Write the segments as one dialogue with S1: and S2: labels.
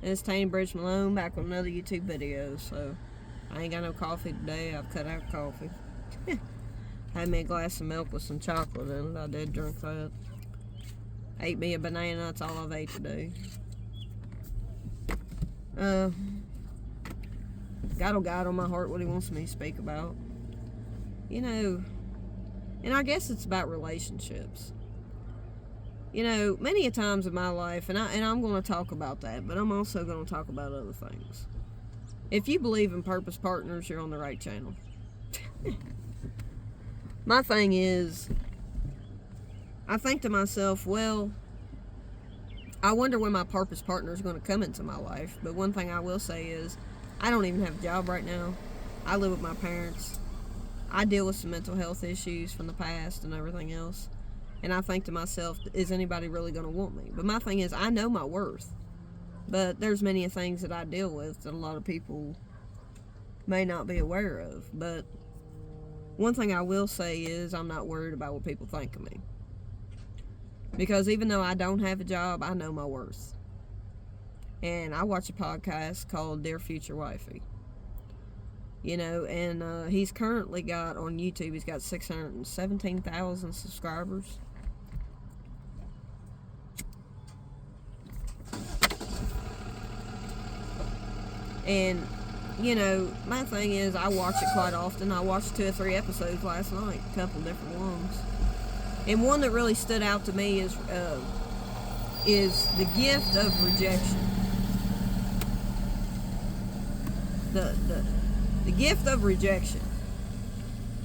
S1: And it's Tanya Bridge Malone back with another YouTube video. So, I ain't got no coffee today. I've cut out coffee. Had me a glass of milk with some chocolate in it. I did drink that. Ate me a banana. That's all I've ate today. God will guide on my heart what he wants me to speak about. You know, and I guess it's about relationships. You know, many a times in my life, and I'm going to talk about that, but I'm also going to talk about other things. If you believe in purpose partners, you're on the right channel. My thing is, I think to myself, well, I wonder when my purpose partner is going to come into my life. But one thing I will say is, I don't even have a job right now. I live with my parents. I deal with some mental health issues from the past and everything else. And I think to myself, is anybody really going to want me? But my thing is, I know my worth. But there's many things that I deal with that a lot of people may not be aware of. But one thing I will say is, I'm not worried about what people think of me. Because even though I don't have a job, I know my worth. And I watch a podcast called Dear Future Wifey. You know, and he's currently got on YouTube, he's got 617,000 subscribers. And, you know, my thing is, I watch it quite often. I watched 2 or 3 episodes last night, a couple different ones. And one that really stood out to me is the gift of rejection. The gift of rejection.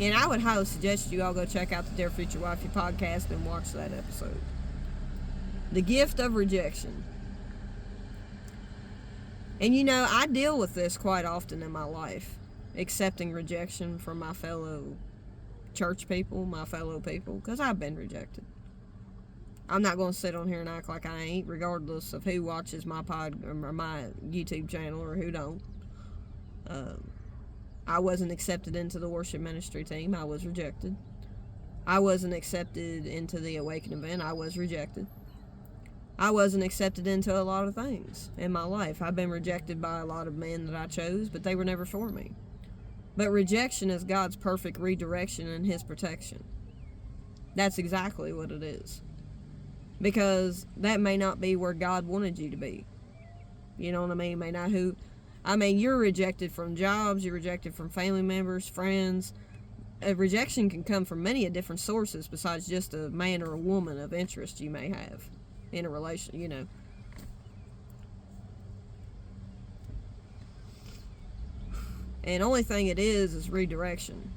S1: And I would highly suggest you all go check out the Dear Future Wifey podcast and watch that episode. The gift of rejection. And you know, I deal with this quite often in my life. Accepting rejection from my fellow church people, my fellow people, because I've been rejected. I'm not going to sit on here and act like I ain't, regardless of who watches my or my YouTube channel or who don't. I wasn't accepted into the worship ministry team. I was rejected. I wasn't accepted into the Awakening event. I was rejected. I wasn't accepted into a lot of things in my life. I've been rejected by a lot of men that I chose, but they were never for me. But rejection is God's perfect redirection and his protection. That's exactly what it is. Because that may not be where God wanted you to be. You know what I mean? You're rejected from jobs, you're rejected from family members, friends. Rejection can come from many different sources besides just a man or a woman of interest you may have in a relation, you know. And only thing it is redirection.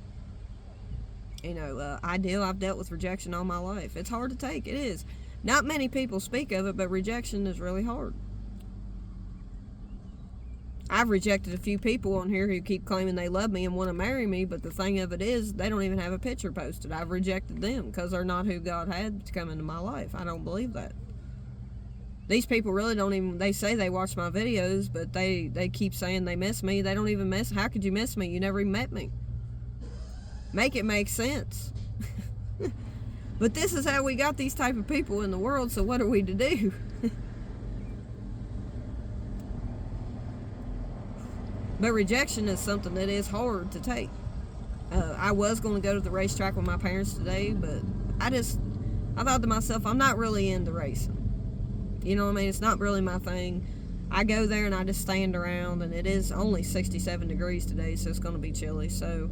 S1: You know, I've dealt with rejection all my life. It's hard to take, it is. Not many people speak of it, but rejection is really hard. I've rejected a few people on here who keep claiming they love me and want to marry me, but the thing of it is, they don't even have a picture posted. I've rejected them because they're not who God had to come into my life. I don't believe that. These people really don't even, they say they watch my videos, but they keep saying they miss me. They don't even miss, how could you miss me? You never even met me. Make it make sense. But this is how we got these type of people in the world, so what are we to do? But rejection is something that is hard to take. I was going to go to the racetrack with my parents today, but I thought to myself, I'm not really into racing. You know what I mean? It's not really my thing. I go there and I just stand around, and it is only 67 degrees today, so it's going to be chilly. So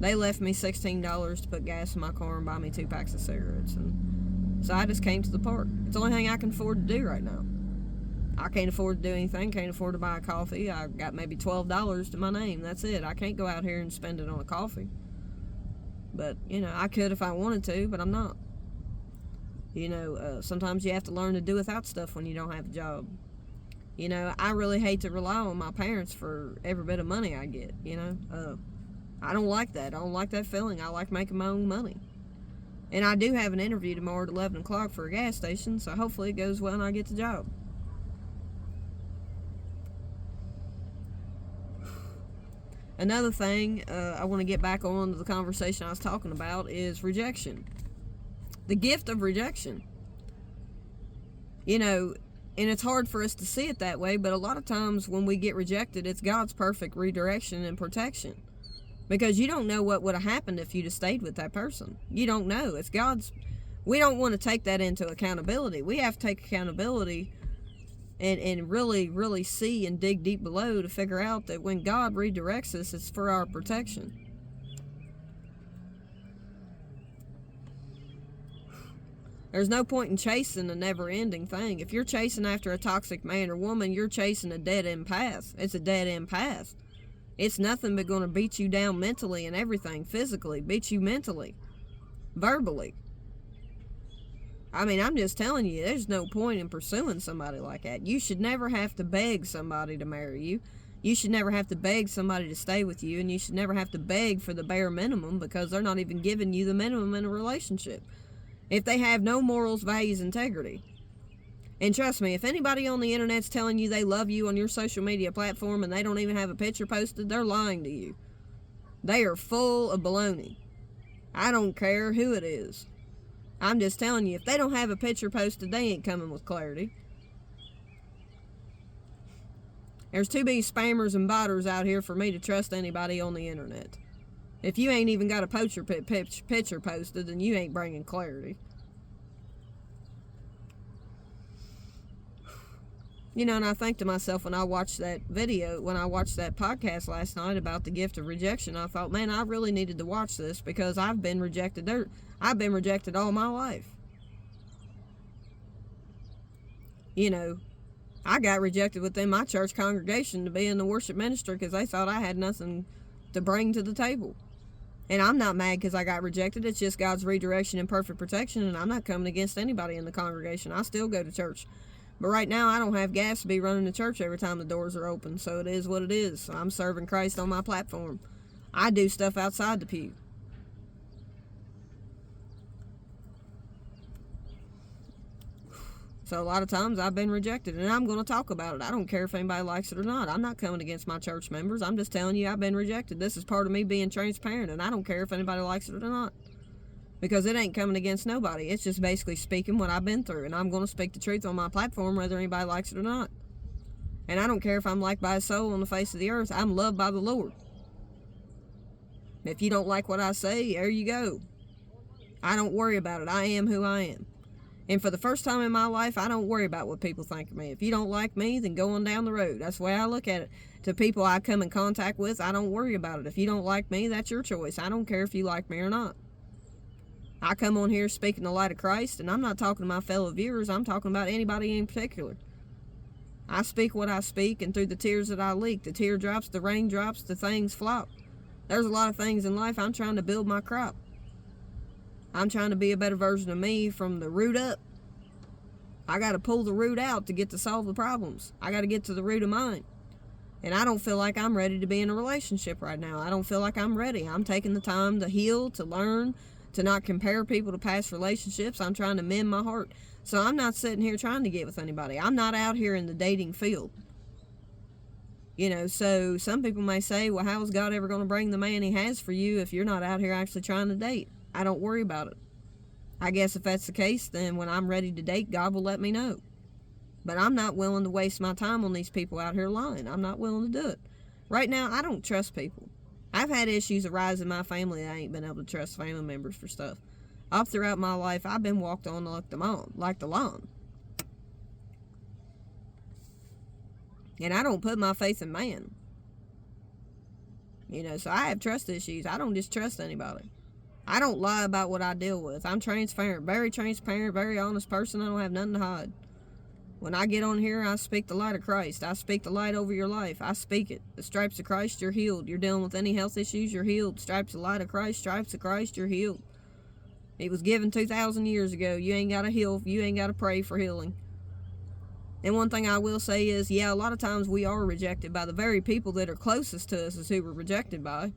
S1: they left me $16 to put gas in my car and buy me 2 packs of cigarettes. And so I just came to the park. It's the only thing I can afford to do right now. I can't afford to do anything, can't afford to buy a coffee. I got maybe $12 to my name. That's it. I can't go out here and spend it on a coffee. But, you know, I could if I wanted to, but I'm not. You know, sometimes you have to learn to do without stuff when you don't have a job. You know, I really hate to rely on my parents for every bit of money I get, you know. I don't like that. I don't like that feeling. I like making my own money. And I do have an interview tomorrow at 11 o'clock for a gas station, so hopefully it goes well and I get the job. Another thing I want to get back on to the conversation I was talking about is rejection. The gift of rejection. You know, And it's hard for us to see it that way, but a lot of times when we get rejected, it's God's perfect redirection and protection. Because you don't know what would have happened if you'd have stayed with that person. You don't know. It's God's. We don't want to take that into accountability. We have to take accountability and really, really see and dig deep below to figure out that when God redirects us, it's for our protection. There's no point in chasing a never-ending thing. If you're chasing after a toxic man or woman, you're chasing a dead-end path. It's a dead-end path. It's nothing but going to beat you down mentally and everything, physically, beat you mentally, verbally. I mean, I'm just telling you, there's no point in pursuing somebody like that. You should never have to beg somebody to marry you. You should never have to beg somebody to stay with you, and you should never have to beg for the bare minimum because they're not even giving you the minimum in a relationship. If they have no morals, values, integrity. And trust me, if anybody on the internet's telling you they love you on your social media platform and they don't even have a picture posted, they're lying to you. They are full of baloney. I don't care who it is. I'm just telling you, if they don't have a picture posted, they ain't coming with clarity. There's too many spammers and botters out here for me to trust anybody on the internet. If you ain't even got a picture posted, then you ain't bringing clarity. You know, and I think to myself when I watched that podcast last night about the gift of rejection, I thought, man, I really needed to watch this because I've been rejected. I've been rejected all my life. You know, I got rejected within my church congregation to be in the worship ministry because they thought I had nothing to bring to the table. And I'm not mad because I got rejected. It's just God's redirection and perfect protection, and I'm not coming against anybody in the congregation. I still go to church. But right now, I don't have gas to be running to church every time the doors are open, so it is what it is. I'm serving Christ on my platform. I do stuff outside the pew. So a lot of times I've been rejected, and I'm going to talk about it. I don't care if anybody likes it or not. I'm not coming against my church members. I'm just telling you I've been rejected. This is part of me being transparent, and I don't care if anybody likes it or not. Because it ain't coming against nobody. It's just basically speaking what I've been through, and I'm going to speak the truth on my platform whether anybody likes it or not. And I don't care if I'm liked by a soul on the face of the earth. I'm loved by the Lord. If you don't like what I say, there you go. I don't worry about it. I am who I am. And for the first time in my life, I don't worry about what people think of me. If you don't like me, then go on down the road. That's the way I look at it. To people I come in contact with, I don't worry about it. If you don't like me, that's your choice. I don't care if you like me or not. I come on here speaking the light of Christ, and I'm not talking to my fellow viewers. I'm talking about anybody in particular. I speak what I speak, and through the tears that I leak, the teardrops, the raindrops, the things flop. There's a lot of things in life I'm trying to build my crop. I'm trying to be a better version of me from the root up. I got to pull the root out to get to solve the problems. I got to get to the root of mine. And I don't feel like I'm ready to be in a relationship right now. I don't feel like I'm ready. I'm taking the time to heal, to learn, to not compare people to past relationships. I'm trying to mend my heart. So I'm not sitting here trying to get with anybody. I'm not out here in the dating field. You know, so some people may say, well, how is God ever going to bring the man he has for you if you're not out here actually trying to date? I don't worry about it. I guess if that's the case, then when I'm ready to date, God will let me know. But I'm not willing to waste my time on these people out here lying. I'm not willing to do it. Right now, I don't trust people. I've had issues arise in my family that I ain't been able to trust family members for stuff. All throughout my life, I've been walked on like the lawn. And I don't put my faith in man. You know, so I have trust issues. I don't just trust anybody. I don't lie about what I deal with. I'm transparent, very honest person. I don't have nothing to hide. When I get on here, I speak the light of Christ. I speak the light over your life. I speak it. The stripes of Christ, you're healed. You're dealing with any health issues, you're healed. Stripes of light of Christ, stripes of Christ, you're healed. It was given 2,000 years ago. You ain't got to heal. You ain't got to pray for healing. And one thing I will say is, yeah, a lot of times we are rejected by the very people that are closest to us is who we're rejected by.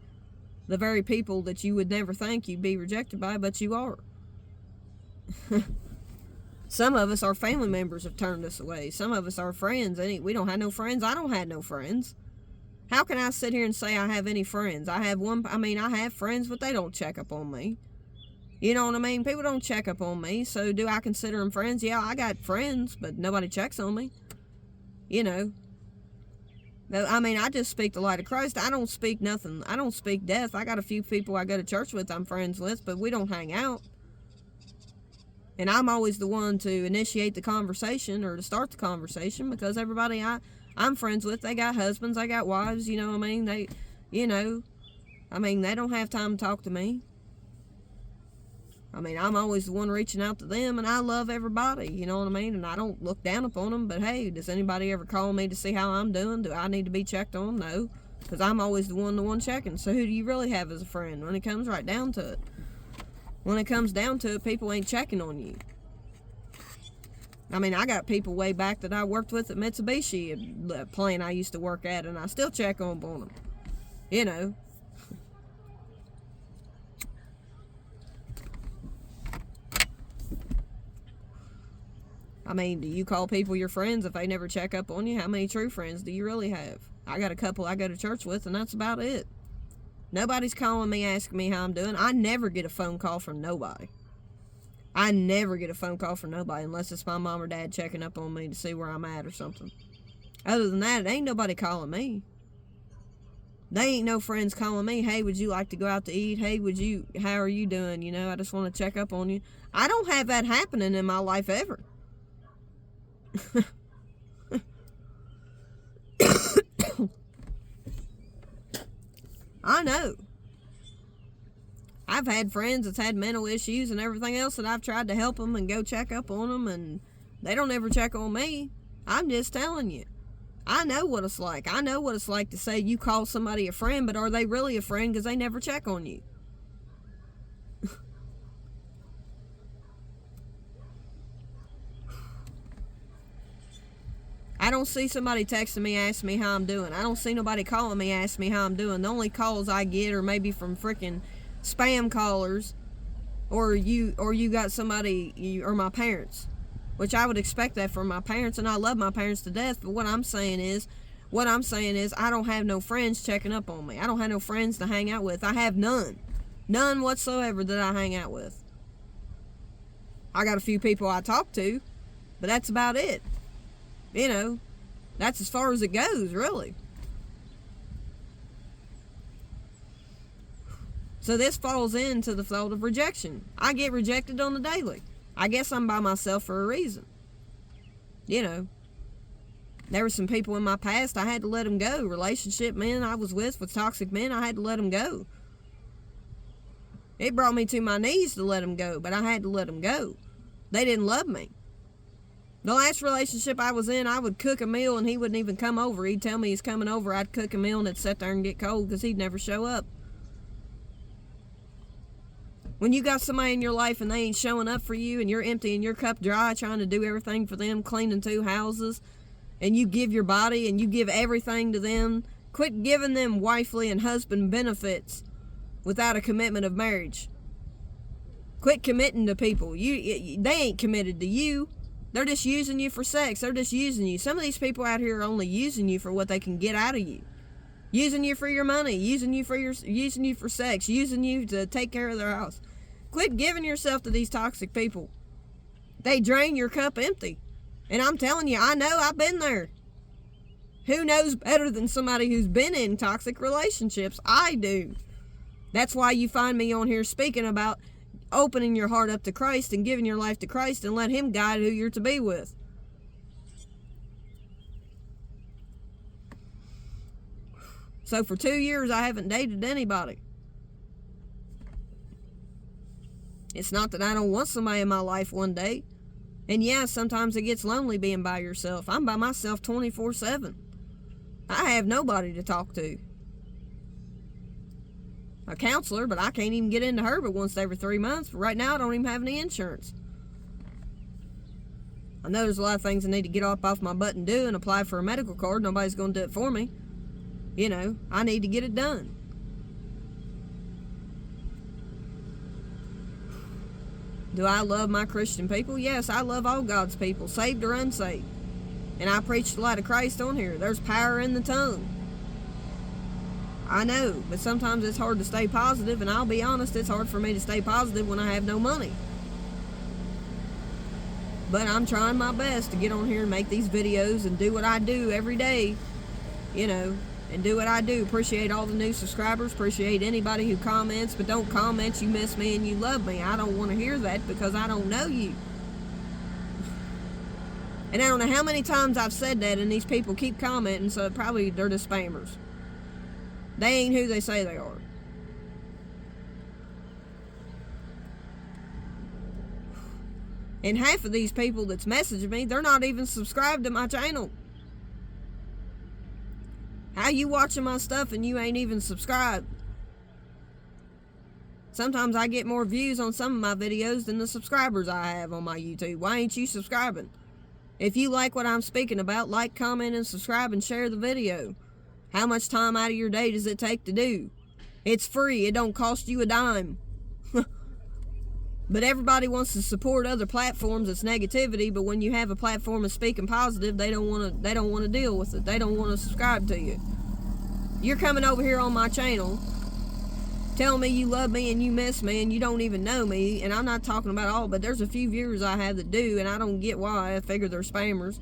S1: The very people that you would never think you'd be rejected by, but you are. Some of us, our family members have turned us away. Some of us, our friends, we don't have no friends. I don't have no friends. How can I sit here and say I have any friends? I have friends, but they don't check up on me. You know what I mean? People don't check up on me. So do I consider them friends? Yeah, I got friends, but nobody checks on me. You know. I mean, I just speak the light of Christ. I don't speak nothing. I don't speak death. I got a few people I go to church with I'm friends with, but we don't hang out. And I'm always the one to initiate the conversation or to start the conversation, because everybody I'm friends with, they got husbands, they got wives, you know what I mean? They don't have time to talk to me. I mean, I'm always the one reaching out to them, and I love everybody, you know what I mean? And I don't look down upon them, but hey, does anybody ever call me to see how I'm doing? Do I need to be checked on? No, because I'm always the one checking. So who do you really have as a friend when it comes right down to it? When it comes down to it, people ain't checking on you. I mean, I got people way back that I worked with at Mitsubishi, the plant I used to work at, and I still check on them, you know. I mean, do you call people your friends if they never check up on you? How many true friends do you really have? I got a couple I go to church with, and that's about it. Nobody's calling me, asking me how I'm doing. I never get a phone call from nobody. I never get a phone call from nobody unless it's my mom or dad checking up on me to see where I'm at or something. Other than that, it ain't nobody calling me. They ain't no friends calling me, hey, would you like to go out to eat? Hey, how are you doing? You know, I just want to check up on you. I don't have that happening in my life ever. I know. I've had friends that's had mental issues and everything else that I've tried to help them and go check up on them, and they don't ever check on me. I'm just telling you. I know what it's like. I know what it's like to say you call somebody a friend, but are they really a friend because they never check on you? I don't see somebody texting me, asking me how I'm doing. I don't see nobody calling me, asking me how I'm doing. The only calls I get are maybe from freaking spam callers, or you got somebody, or my parents, which I would expect that from my parents, and I love my parents to death. But what I'm saying is I don't have no friends checking up on me. I don't have no friends to hang out with. I have none whatsoever that I hang out with. I got a few people I talk to, but that's about it. You know, that's as far as it goes, really. So this falls into the fault of rejection. I get rejected on the daily. I guess I'm by myself for a reason. You know, there were some people in my past I had to let them go. Relationship men I was with toxic men, I had to let them go. It brought me to my knees to let them go, but I had to let them go. They didn't love me. The last relationship I was in, I would cook a meal and he wouldn't even come over. He'd tell me he's coming over. I'd cook a meal and it'd sit there and get cold because he'd never show up. When you got somebody in your life and they ain't showing up for you and you're emptying your cup dry trying to do everything for them, cleaning 2 houses, and you give your body and you give everything to them, quit giving them wifely and husband benefits without a commitment of marriage. Quit committing to people. They ain't committed to you. They're just using you for sex. They're just using you. Some of these people out here are only using you for what they can get out of you. Using you for your money, using you for sex, using you to take care of their house. Quit giving yourself to these toxic people. They drain your cup empty. And I'm telling you, I know, I've been there. Who knows better than somebody who's been in toxic relationships? I do. That's why you find me on here speaking about opening your heart up to Christ and giving your life to Christ and let Him guide who you're to be with. So for 2 years, I haven't dated anybody. It's not that I don't want somebody in my life one day. And yeah, sometimes it gets lonely being by yourself. I'm by myself 24/7. I have nobody to talk to. A counselor, but I can't even get into her but once every 3 months. But right now, I don't even have any insurance. I know there's a lot of things I need to get off my butt and do and apply for a medical card. Nobody's going to do it for me. You know, I need to get it done. Do I love my Christian people? Yes, I love all God's people, saved or unsaved. And I preach the light of Christ on here. There's power in the tongue. I know, but sometimes it's hard to stay positive, and I'll be honest, it's hard for me to stay positive when I have no money. But I'm trying my best to get on here and make these videos and do what I do every day, you know, and do what I do. Appreciate all the new subscribers, appreciate anybody who comments, but don't comment you miss me and you love me. I don't want to hear that because I don't know you. And I don't know how many times I've said that, and these people keep commenting, so probably they're just spammers. They ain't who they say they are. And half of these people that's messaging me, they're not even subscribed to my channel. How you watching my stuff and you ain't even subscribed? Sometimes I get more views on some of my videos than the subscribers I have on my YouTube. Why ain't you subscribing? If you like what I'm speaking about, like, comment, and subscribe, and share the video. How much time out of your day does it take to do? It's free. It don't cost you a dime. But everybody wants to support other platforms. It's negativity. But when you have a platform of speaking positive, they don't want to deal with it. They don't want to subscribe to you. You're coming over here on my channel, telling me you love me and you miss me and you don't even know me. And I'm not talking about all, but there's a few viewers I have that do, and I don't get why. I figure they're spammers.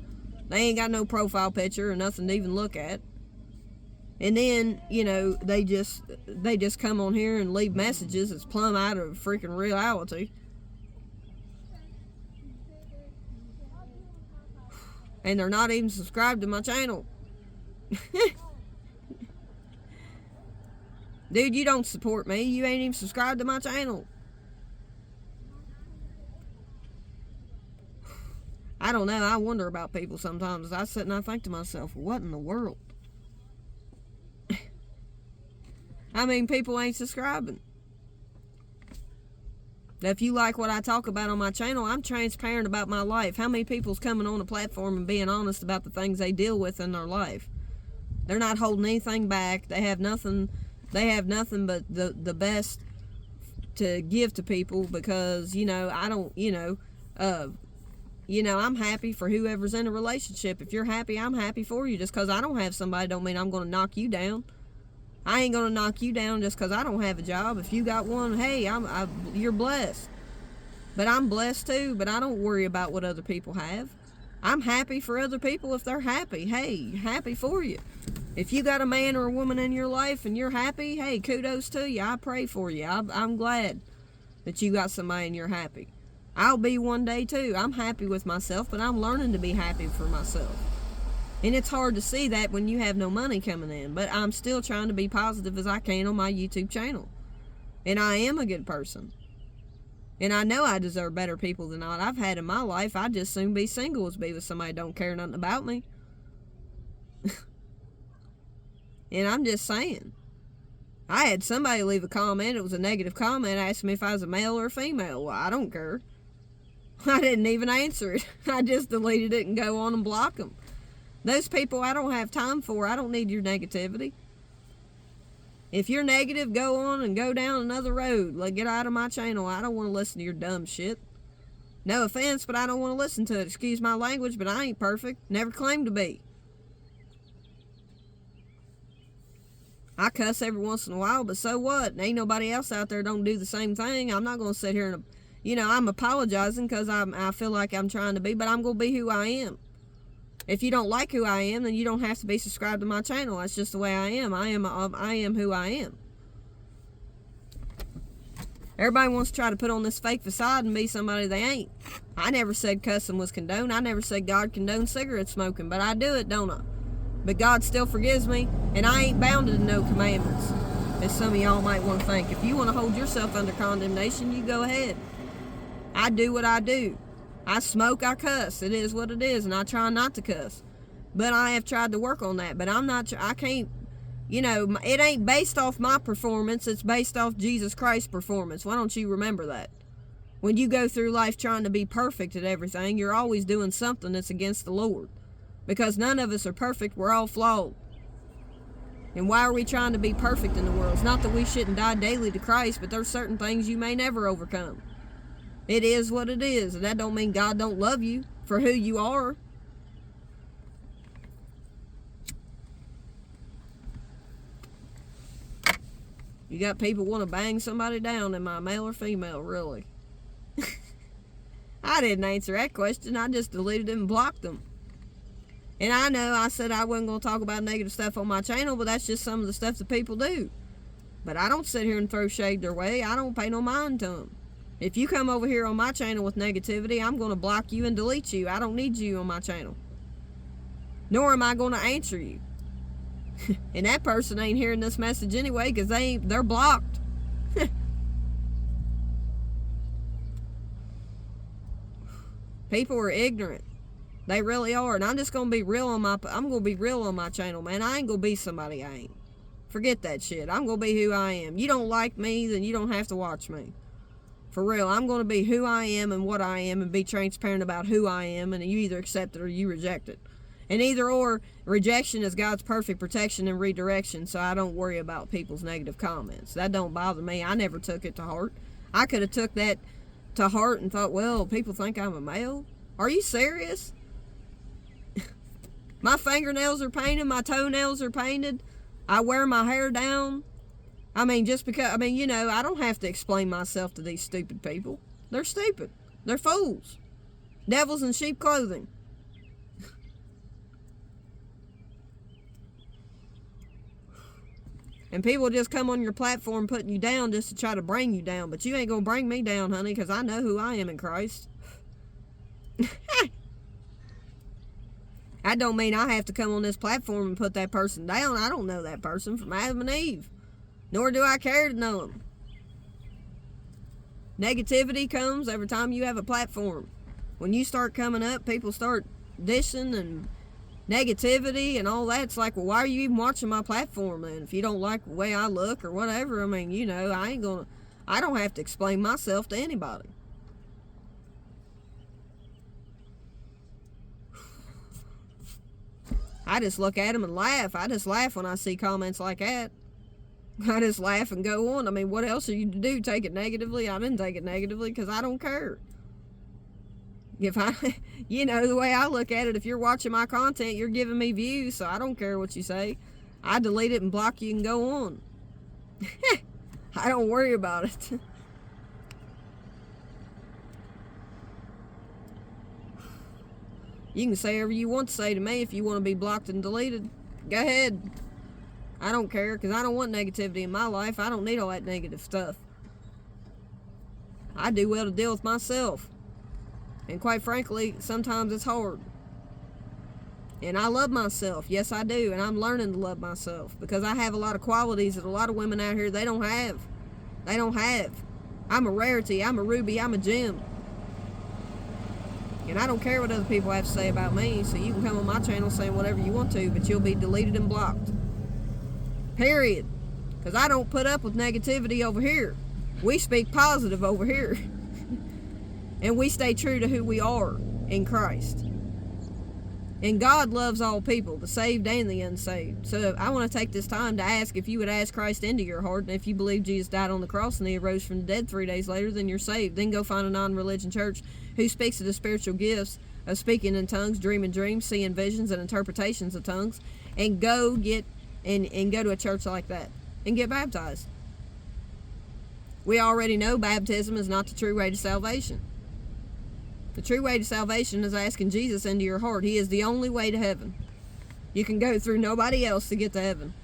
S1: They ain't got no profile picture or nothing to even look at. And then, you know, they just come on here and leave messages that's plumb out of freaking reality. And they're not even subscribed to my channel. Dude, you don't support me. You ain't even subscribed to my channel. I don't know. I wonder about people sometimes. I sit and I think to myself, what in the world? I mean, people ain't subscribing. Now, if you like what I talk about on my channel, I'm transparent about my life. How many people's coming on a platform and being honest about the things they deal with in their life? They're not holding anything back. They have nothing but the best to give to people because, you know, I don't, I'm happy for whoever's in a relationship. If you're happy, I'm happy for you. Just because I don't have somebody don't mean I'm going to knock you down. I ain't going to knock you down just because I don't have a job. If you got one, hey, you're blessed. But I'm blessed too, but I don't worry about what other people have. I'm happy for other people if they're happy. Hey, happy for you. If you got a man or a woman in your life and you're happy, hey, kudos to you. I pray for you. I'm glad that you got somebody and you're happy. I'll be one day too. I'm happy with myself, but I'm learning to be happy for myself. And it's hard to see that when you have no money coming in. But I'm still trying to be positive as I can on my YouTube channel. And I am a good person. And I know I deserve better people than what I've had in my life. I'd just soon be single as be with somebody who don't care nothing about me. And I'm just saying. I had somebody leave a comment. It was a negative comment. Asked me if I was a male or a female. Well, I don't care. I didn't even answer it. I just deleted it and go on and block them. Those people I don't have time for. I don't need your negativity. If you're negative, go on and go down another road. Like, get out of my channel. I don't want to listen to your dumb shit. No offense, but I don't want to listen to it. Excuse my language, but I ain't perfect. Never claimed to be. I cuss every once in a while, but so what? Ain't nobody else out there don't do the same thing. I'm not going to sit here and, I'm apologizing because I feel like I'm trying to be, but I'm going to be who I am. If you don't like who I am, then you don't have to be subscribed to my channel. That's just the way I am. I am who I am. Everybody wants to try to put on this fake facade and be somebody they ain't. I never said cussing was condoned. I never said God condones cigarette smoking, but I do it, don't I? But God still forgives me, and I ain't bound to no commandments, as some of y'all might want to think. If you want to hold yourself under condemnation, you go ahead. I do what I do. I smoke, I cuss. It is what it is, and I try not to cuss. But I have tried to work on that. But I can't, it ain't based off my performance. It's based off Jesus Christ's performance. Why don't you remember that? When you go through life trying to be perfect at everything, you're always doing something that's against the Lord. Because none of us are perfect. We're all flawed. And why are we trying to be perfect in the world? It's not that we shouldn't die daily to Christ, but there's certain things you may never overcome. It is what it is, and that don't mean God don't love you for who you are. You got people want to bang somebody down. Am I male or female, really? I didn't answer that question. I just deleted them and blocked them. And I know I said I wasn't going to talk about negative stuff on my channel, but that's just some of the stuff that people do. But I don't sit here and throw shade their way. I don't pay no mind to them. If you come over here on my channel with negativity, I'm going to block you and delete you. I don't need you on my channel. Nor am I going to answer you. And that person ain't hearing this message anyway because they're blocked. People are ignorant. They really are. And I'm just going to be real on my channel, man. I ain't going to be somebody I ain't. Forget that shit. I'm going to be who I am. You don't like me, then you don't have to watch me. For real. I'm going to be who I am and what I am and be transparent about who I am, and you either accept it or you reject it. And either or, rejection is God's perfect protection and redirection, so I don't worry about people's negative comments. That don't bother me. I never took it to heart. I could have took that to heart and thought, well, people think I'm a male? Are you serious? My fingernails are painted. My toenails are painted. I wear my hair down. I mean, just because, you know, I don't have to explain myself to these stupid people. They're stupid. They're fools. Devils in sheep clothing. And people just come on your platform putting you down just to try to bring you down. But you ain't going to bring me down, honey, because I know who I am in Christ. That don't mean I have to come on this platform and put that person down. I don't know that person from Adam and Eve. Nor do I care to know them. Negativity comes every time you have a platform. When you start coming up, people start dishing and negativity and all that. It's like, well, why are you even watching my platform then? If you don't like the way I look or whatever, I mean, you know, I don't have to explain myself to anybody. I just look at them and laugh. I just laugh when I see comments like that. I just laugh and go on. I mean, what else are you to do? Take it negatively? I didn't take it negatively because I don't care. If you know, the way I look at it, if you're watching my content, you're giving me views, so I don't care what you say. I delete it and block you and go on. I don't worry about it. You can say whatever you want to say to me if you want to be blocked and deleted. Go ahead. I don't care because I don't want negativity in my life. I don't need all that negative stuff. I do well to deal with myself. And quite frankly, sometimes it's hard. And I love myself. Yes, I do. And I'm learning to love myself because I have a lot of qualities that a lot of women out here, they don't have. They don't have. I'm a rarity. I'm a ruby. I'm a gem. And I don't care what other people have to say about me, so you can come on my channel saying whatever you want to, but you'll be deleted and blocked. Period. Because I don't put up with negativity over here. We speak positive over here. And we stay true to who we are in Christ. And God loves all people, the saved and the unsaved. So I want to take this time to ask if you would ask Christ into your heart, and if you believe Jesus died on the cross and he arose from the dead 3 days later, then you're saved. Then go find a non-religion church who speaks of the spiritual gifts of speaking in tongues, dreaming dreams, seeing visions, and interpretations of tongues, and go get and go to a church like that and get baptized. We already know baptism is not the true way to salvation. The true way to salvation is asking Jesus into your heart. He is the only way to heaven. You can go through nobody else to get to heaven.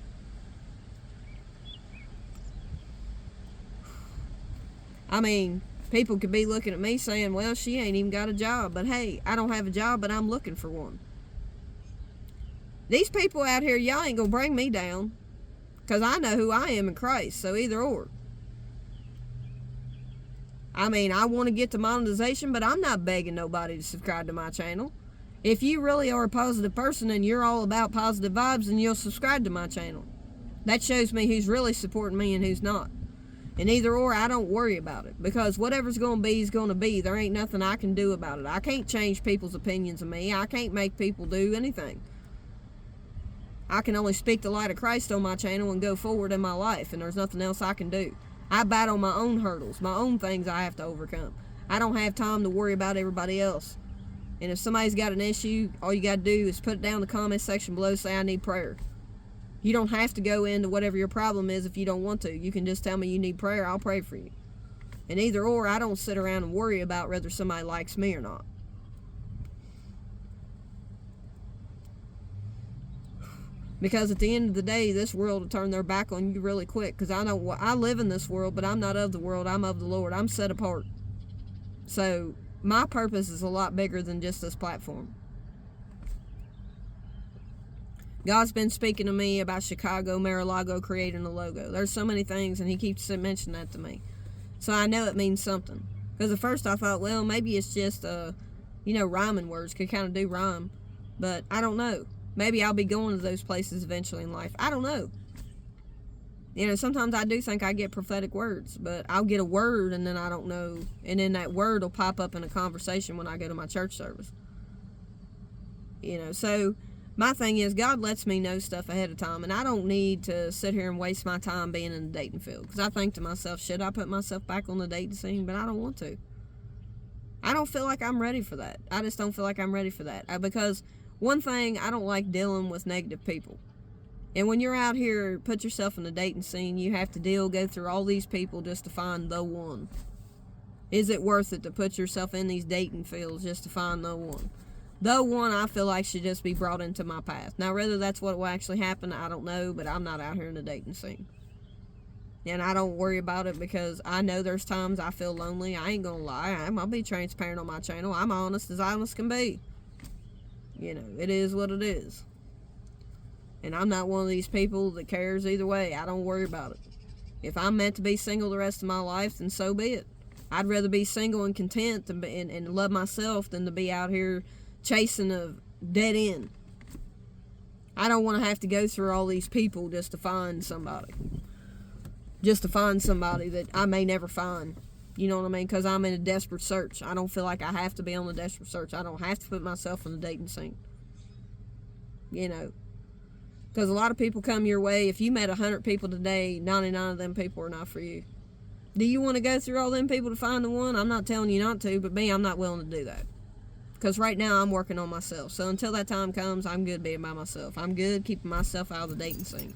S1: I mean, people could be looking at me saying, well, she ain't even got a job. But hey, I don't have a job, but I'm looking for one. These people out here, y'all ain't gonna bring me down. Because I know who I am in Christ, so either or. I mean, I want to get to monetization, but I'm not begging nobody to subscribe to my channel. If you really are a positive person and you're all about positive vibes, then you'll subscribe to my channel. That shows me who's really supporting me and who's not. And either or, I don't worry about it. Because whatever's going to be is going to be. There ain't nothing I can do about it. I can't change people's opinions of me. I can't make people do anything. I can only speak the light of Christ on my channel and go forward in my life. And there's nothing else I can do. I battle my own hurdles, my own things I have to overcome. I don't have time to worry about everybody else. And if somebody's got an issue, all you got to do is put it down in the comment section below, say I need prayer. You don't have to go into whatever your problem is if you don't want to. You can just tell me you need prayer, I'll pray for you. And either or, I don't sit around and worry about whether somebody likes me or not. Because at the end of the day, this world will turn their back on you really quick. Because I know I live in this world, but I'm not of the world. I'm of the Lord. I'm set apart. So my purpose is a lot bigger than just this platform. God's been speaking to me about Chicago, Mar-a-Lago creating a logo. There's so many things, and he keeps mentioning that to me. So I know it means something. Because at first I thought, well, maybe it's just, rhyming words. Could kind of do rhyme. But I don't know. Maybe I'll be going to those places eventually in life. I don't know. Sometimes I do think I get prophetic words. But I'll get a word, and then I don't know. And then that word will pop up in a conversation when I go to my church service. So my thing is, God lets me know stuff ahead of time, and I don't need to sit here and waste my time being in the dating field. Because I think to myself, should I put myself back on the dating scene? But I don't want to. I don't feel like I'm ready for that. I just don't feel like I'm ready for that. Because one thing, I don't like dealing with negative people. And when you're out here, put yourself in the dating scene, you have to go through all these people just to find the one. Is it worth it to put yourself in these dating fields just to find the one? The one I feel like should just be brought into my path. Now, whether that's what will actually happen, I don't know, but I'm not out here in the dating scene. And I don't worry about it because I know there's times I feel lonely. I ain't gonna lie. I'll be transparent on my channel. I'm honest as honest can be. It is what it is. And I'm not one of these people that cares either way. I don't worry about it. If I'm meant to be single the rest of my life, then so be it. I'd rather be single and content and love myself than to be out here chasing a dead end. I don't want to have to go through all these people just to find somebody. Just to find somebody that I may never find. You know what I mean? Because I'm in a desperate search. I don't feel like I have to be on a desperate search. I don't have to put myself in the dating scene. Because a lot of people come your way. If you met 100 people today, 99 of them people are not for you. Do you want to go through all them people to find the one? I'm not telling you not to, but I'm not willing to do that. Because right now I'm working on myself. So until that time comes, I'm good being by myself. I'm good keeping myself out of the dating scene.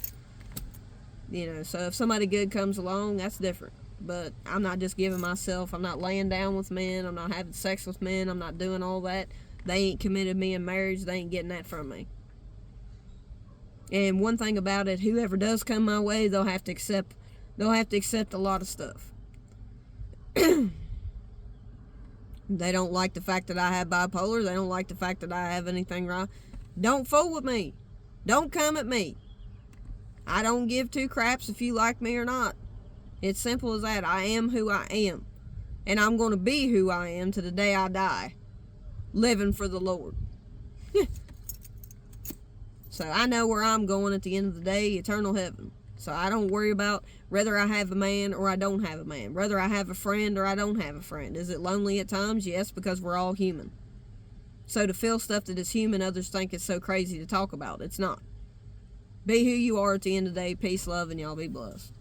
S1: So if somebody good comes along, that's different. But I'm not just giving myself, I'm not laying down with men, I'm not having sex with men, I'm not doing all that. They ain't committed me in marriage, they ain't getting that from me. And one thing about it, whoever does come my way, they'll have to accept a lot of stuff. They don't like the fact that I have bipolar. They don't like the fact that I have anything wrong. Don't fool with me. Don't come at me. I don't give two craps if you like me or not. It's simple as that. I am who I am. And I'm going to be who I am to the day I die. Living for the Lord. So I know where I'm going at the end of the day, eternal heaven. So I don't worry about whether I have a man or I don't have a man. Whether I have a friend or I don't have a friend. Is it lonely at times? Yes, because we're all human. So to feel stuff that is human, others think it's so crazy to talk about. It's not. Be who you are at the end of the day. Peace, love, and y'all be blessed.